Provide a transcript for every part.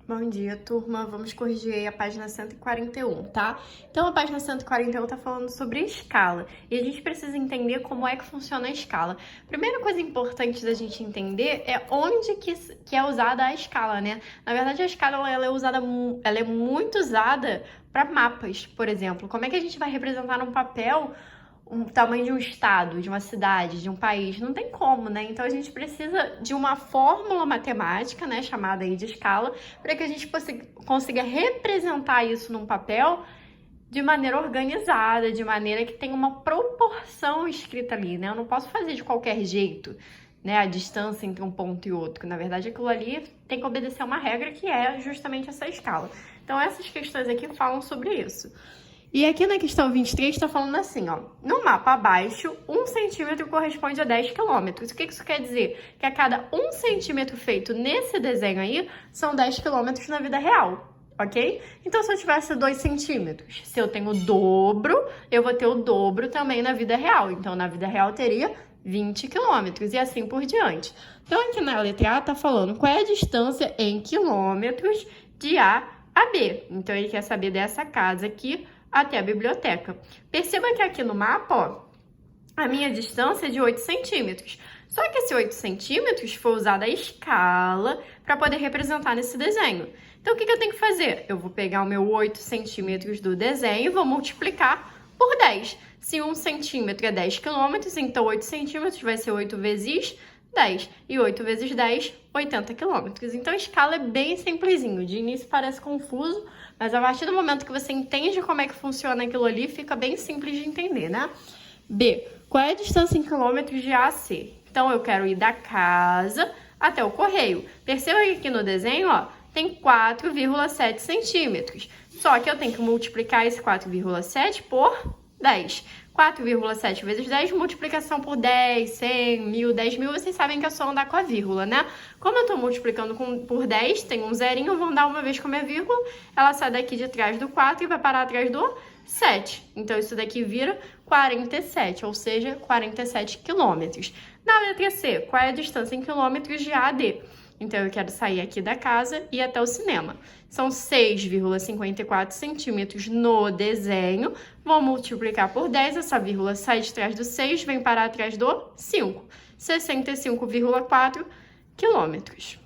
Bom dia, turma. Vamos corrigir aí a página 141, tá? Então, a página 141 tá falando sobre escala. E a gente precisa entender como é que funciona a escala. Primeira coisa importante da gente entender é onde que é usada a escala, né? Na verdade, a escala ela é muito usada para mapas, por exemplo. Como é que a gente vai representar num papel o tamanho de um estado, de uma cidade, de um país? Não tem como, né? Então a gente precisa de uma fórmula matemática, né, chamada aí de escala, para que a gente consiga representar isso num papel de maneira organizada, de maneira que tenha uma proporção escrita ali, né? Eu não posso fazer de qualquer jeito, né, a distância entre um ponto e outro. Na verdade, aquilo ali tem que obedecer uma regra que é justamente essa escala. Então essas questões aqui falam sobre isso. E aqui na questão 23 está falando assim, ó. No mapa abaixo, 1 centímetro corresponde a 10 quilômetros. O que isso quer dizer? Que a cada 1 centímetro feito nesse desenho aí, são 10 quilômetros na vida real, ok? Então, se eu tivesse 2 centímetros, se eu tenho o dobro, eu vou ter o dobro também na vida real. Então, na vida real, teria 20 quilômetros e assim por diante. Então, aqui na letra A está falando qual é a distância em quilômetros de A a B. Então, ele quer saber dessa casa aqui até a biblioteca. Perceba que aqui no mapa, ó, a minha distância é de 8 centímetros. Só que esse 8 centímetros foi usado a escala para poder representar nesse desenho. Então, o que eu tenho que fazer? Eu vou pegar o meu 8 centímetros do desenho e vou multiplicar por 10. Se 1 centímetro é 10 quilômetros, então 8 centímetros vai ser 8 vezes 10. E 8 vezes 10, 80 quilômetros. Então, a escala é bem simplesinho. De início parece confuso, mas a partir do momento que você entende como é que funciona aquilo ali, fica bem simples de entender, né? B. Qual é a distância em quilômetros de A a C? Então, eu quero ir da casa até o correio. Perceba que aqui no desenho, ó, tem 4,7 centímetros. Só que eu tenho que multiplicar esse 4,7 por 10. 4,7 vezes 10, multiplicação por 10, 100, 1000, 10 mil, vocês sabem que é só andar com a vírgula, né? Como eu estou multiplicando por 10, tem um zerinho, eu vou andar uma vez com a minha vírgula, ela sai daqui de trás do 4 e vai parar atrás do 7. Então, isso daqui vira 47, ou seja, 47 quilômetros. Na letra C, qual é a distância em quilômetros de A a D? Então, eu quero sair aqui da casa e ir até o cinema. São 6,54 centímetros no desenho. Vou multiplicar por 10. Essa vírgula sai de trás do 6, vem parar atrás do 5. 65,4 quilômetros.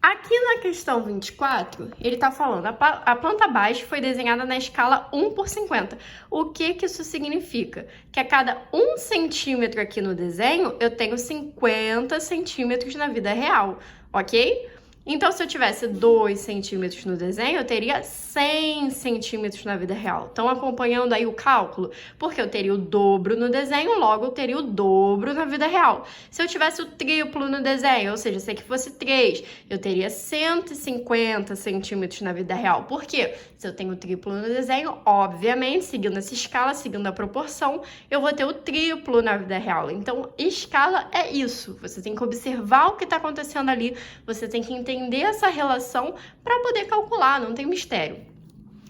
Aqui na questão 24, ele está falando, a planta baixa foi desenhada na escala 1 por 50. O que isso significa? Que a cada 1 centímetro aqui no desenho, eu tenho 50 centímetros na vida real, ok? Então, se eu tivesse 2 centímetros no desenho, eu teria 100 centímetros na vida real. Estão acompanhando aí o cálculo? Porque eu teria o dobro no desenho, logo eu teria o dobro na vida real. Se eu tivesse o triplo no desenho, ou seja, se aqui fosse 3, eu teria 150 centímetros na vida real. Por quê? Se eu tenho o triplo no desenho, obviamente, seguindo essa escala, seguindo a proporção, eu vou ter o triplo na vida real. Então, escala é isso. Você tem que observar o que está acontecendo ali, você tem que entender essa relação para poder calcular, não tem mistério.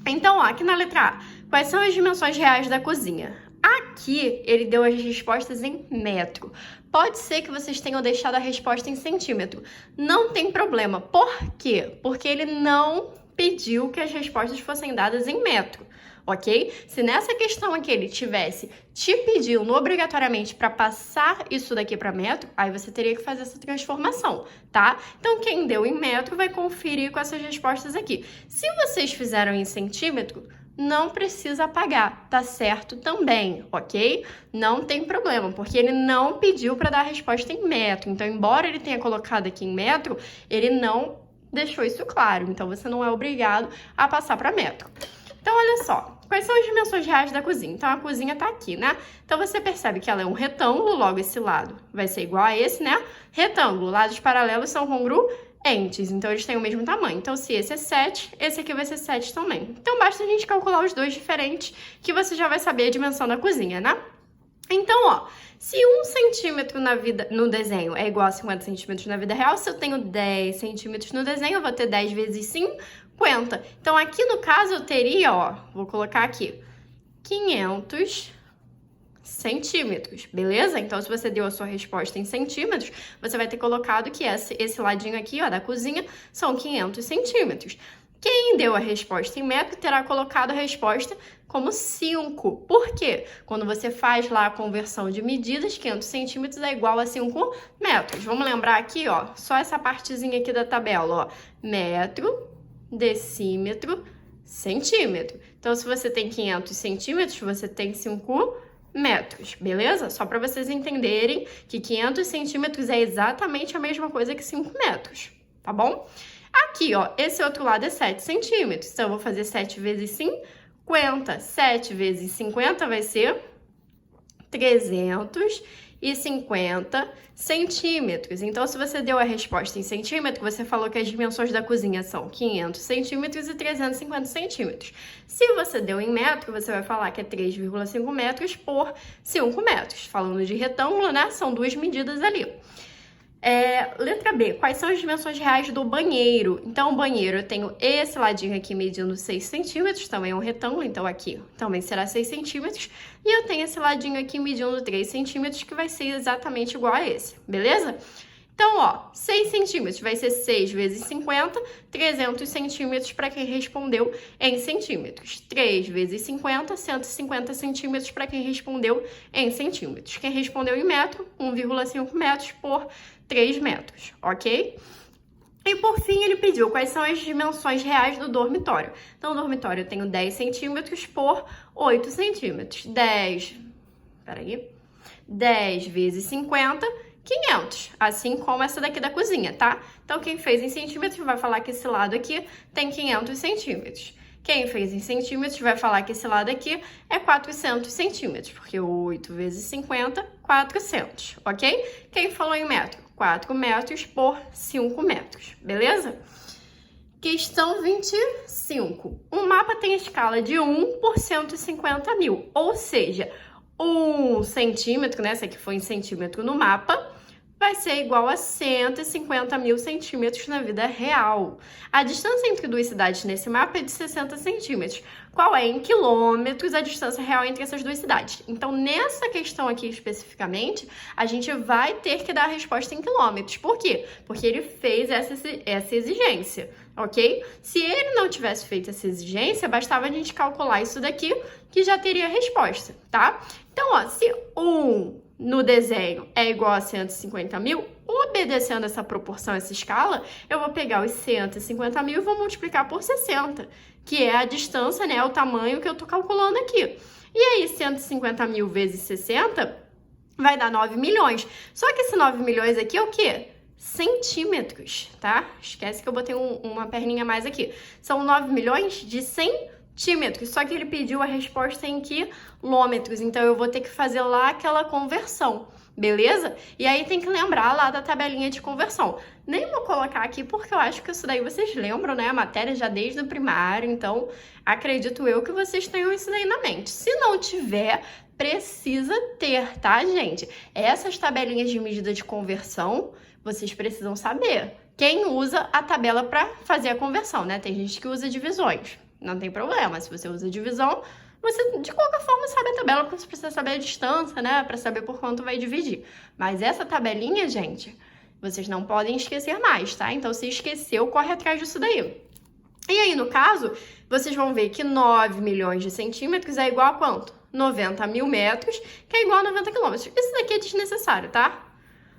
Então, ó, aqui na letra A, quais são as dimensões reais da cozinha? Aqui, ele deu as respostas em metro. Pode ser que vocês tenham deixado a resposta em centímetro. Não tem problema. Por quê? Porque ele não pediu que as respostas fossem dadas em metro, ok? Se nessa questão aqui ele tivesse te pedindo obrigatoriamente para passar isso daqui para metro, aí você teria que fazer essa transformação, tá? Então, quem deu em metro vai conferir com essas respostas aqui. Se vocês fizeram em centímetro, não precisa apagar, tá certo também, ok? Não tem problema, porque ele não pediu para dar a resposta em metro. Então, embora ele tenha colocado aqui em metro, ele não deixou isso claro. Então, você não é obrigado a passar para metro. Então, olha só, quais são as dimensões reais da cozinha? Então, a cozinha tá aqui, né? Então, você percebe que ela é um retângulo, logo esse lado vai ser igual a esse, né? Retângulo, lados paralelos são congruentes, então eles têm o mesmo tamanho. Então, se esse é 7, esse aqui vai ser 7 também. Então, basta a gente calcular os dois diferentes, que você já vai saber a dimensão da cozinha, né? Então, ó, se 1 centímetro no desenho é igual a 50 centímetros na vida real, se eu tenho 10 centímetros no desenho, eu vou ter 10 vezes 50. Então, aqui no caso, eu teria, ó, vou colocar aqui, 500 centímetros, beleza? Então, se você deu a sua resposta em centímetros, você vai ter colocado que esse ladinho aqui, ó, da cozinha, são 500 centímetros. Quem deu a resposta em metro terá colocado a resposta como 5. Por quê? Quando você faz lá a conversão de medidas, 500 centímetros é igual a 5 metros. Vamos lembrar aqui, ó, só essa partezinha aqui da tabela, ó, metro, decímetro, centímetro. Então, se você tem 500 centímetros, você tem 5 metros, beleza? Só para vocês entenderem que 500 centímetros é exatamente a mesma coisa que 5 metros, tá bom? Aqui, ó, esse outro lado é 7 centímetros. Então, eu vou fazer 7 vezes 50. 7 vezes 50 vai ser 350 centímetros. Então, se você deu a resposta em centímetro, você falou que as dimensões da cozinha são 500 centímetros e 350 centímetros. Se você deu em metro, você vai falar que é 3,5 metros por 5 metros. Falando de retângulo, né? São duas medidas ali. Letra B, quais são as dimensões reais do banheiro? Então, o banheiro, eu tenho esse ladinho aqui medindo 6 centímetros, também é um retângulo, então aqui também será 6 centímetros. E eu tenho esse ladinho aqui medindo 3 centímetros, que vai ser exatamente igual a esse, beleza? Então, ó, 6 centímetros vai ser 6 vezes 50, 300 centímetros para quem respondeu em centímetros. 3 vezes 50, 150 centímetros para quem respondeu em centímetros. Quem respondeu em metro, 1,5 metros por 3 metros, ok? E por fim, ele pediu quais são as dimensões reais do dormitório. Então, o dormitório eu tenho 10 centímetros por 8 centímetros. 10 vezes 50, 500, assim como essa daqui da cozinha, tá? Então, quem fez em centímetros vai falar que esse lado aqui tem 500 centímetros. Quem fez em centímetros vai falar que esse lado aqui é 400 centímetros, porque 8 vezes 50, 400, ok? Quem falou em metro? 4 metros por 5 metros, beleza? Questão 25. Um mapa tem escala de 1 por 150 mil, ou seja, 1 centímetro, né? Essa aqui foi em centímetro no mapa, vai ser igual a 150 mil centímetros na vida real. A distância entre duas cidades nesse mapa é de 60 centímetros. Qual é, em quilômetros, a distância real entre essas duas cidades? Então, nessa questão aqui especificamente, a gente vai ter que dar a resposta em quilômetros. Por quê? Porque ele fez essa exigência, ok? Se ele não tivesse feito essa exigência, bastava a gente calcular isso daqui, que já teria a resposta, tá? Então, ó, se 1 no desenho é igual a 150 mil, obedecendo essa proporção, essa escala, eu vou pegar os 150 mil e vou multiplicar por 60, que é a distância, né, o tamanho que eu tô calculando aqui. E aí, 150 mil vezes 60 vai dar 9 milhões. Só que esse 9 milhões aqui é o quê? Centímetros, tá? Esquece que eu botei uma perninha a mais aqui. São 9 milhões de centímetros, só que ele pediu a resposta em quilômetros, então eu vou ter que fazer lá aquela conversão, beleza? E aí tem que lembrar lá da tabelinha de conversão. Nem vou colocar aqui porque eu acho que isso daí vocês lembram, né? A matéria já desde o primário, então acredito eu que vocês tenham isso daí na mente. Se não tiver, precisa ter, tá, gente? Essas tabelinhas de medida de conversão, vocês precisam saber. Quem usa a tabela para fazer a conversão, né? Tem gente que usa divisões. Não tem problema, se você usa divisão, você de qualquer forma sabe a tabela, porque você precisa saber a distância, né, para saber por quanto vai dividir. Mas essa tabelinha, gente, vocês não podem esquecer mais, tá? Então, se esqueceu, corre atrás disso daí. E aí, no caso, vocês vão ver que 9 milhões de centímetros é igual a quanto? 90 mil metros, que é igual a 90 quilômetros. Isso daqui é desnecessário, tá?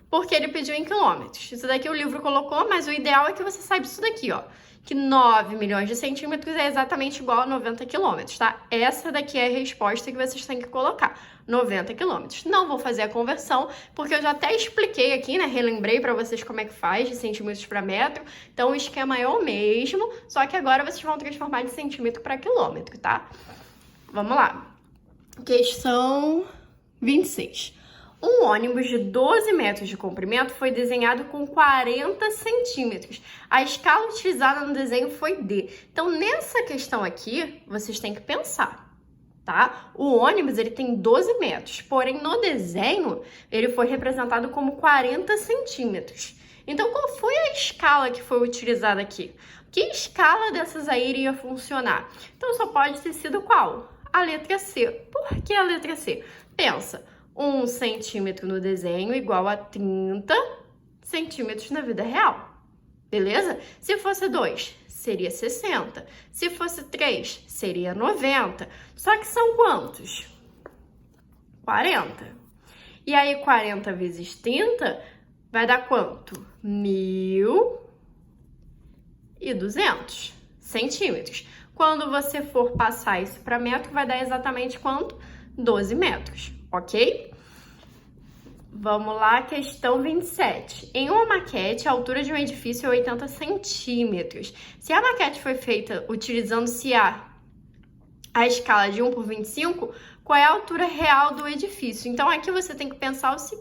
Porque ele pediu em quilômetros. Isso daqui o livro colocou, mas o ideal é que você saiba isso daqui, ó. Que 9 milhões de centímetros é exatamente igual a 90 quilômetros, tá? Essa daqui é a resposta que vocês têm que colocar, 90 quilômetros. Não vou fazer a conversão, porque eu já até expliquei aqui, né? Relembrei pra vocês como é que faz de centímetros para metro. Então, o esquema é o mesmo, só que agora vocês vão transformar de centímetro para quilômetro, tá? Vamos lá. Questão 26. Um ônibus de 12 metros de comprimento foi desenhado com 40 centímetros. A escala utilizada no desenho foi D. Então, nessa questão aqui, vocês têm que pensar, tá? O ônibus, ele tem 12 metros, porém, no desenho, ele foi representado como 40 centímetros. Então, qual foi a escala que foi utilizada aqui? Que escala dessas aí iria funcionar? Então, só pode ter sido qual? a letra C. Por que a letra C? Pensa, 1 centímetro no desenho igual a 30 centímetros na vida real. Beleza? Se fosse 2, seria 60. Se fosse 3, seria 90. Só que são quantos? 40. E aí, 40 vezes 30 vai dar quanto? 1.200 centímetros. Quando você for passar isso para metro, vai dar exatamente quanto? 12 metros, ok? Vamos lá, questão 27. Em uma maquete, a altura de um edifício é 80 centímetros. Se a maquete foi feita utilizando-se a escala de 1 por 25, qual é a altura real do edifício? Então, aqui você tem que pensar o seguinte.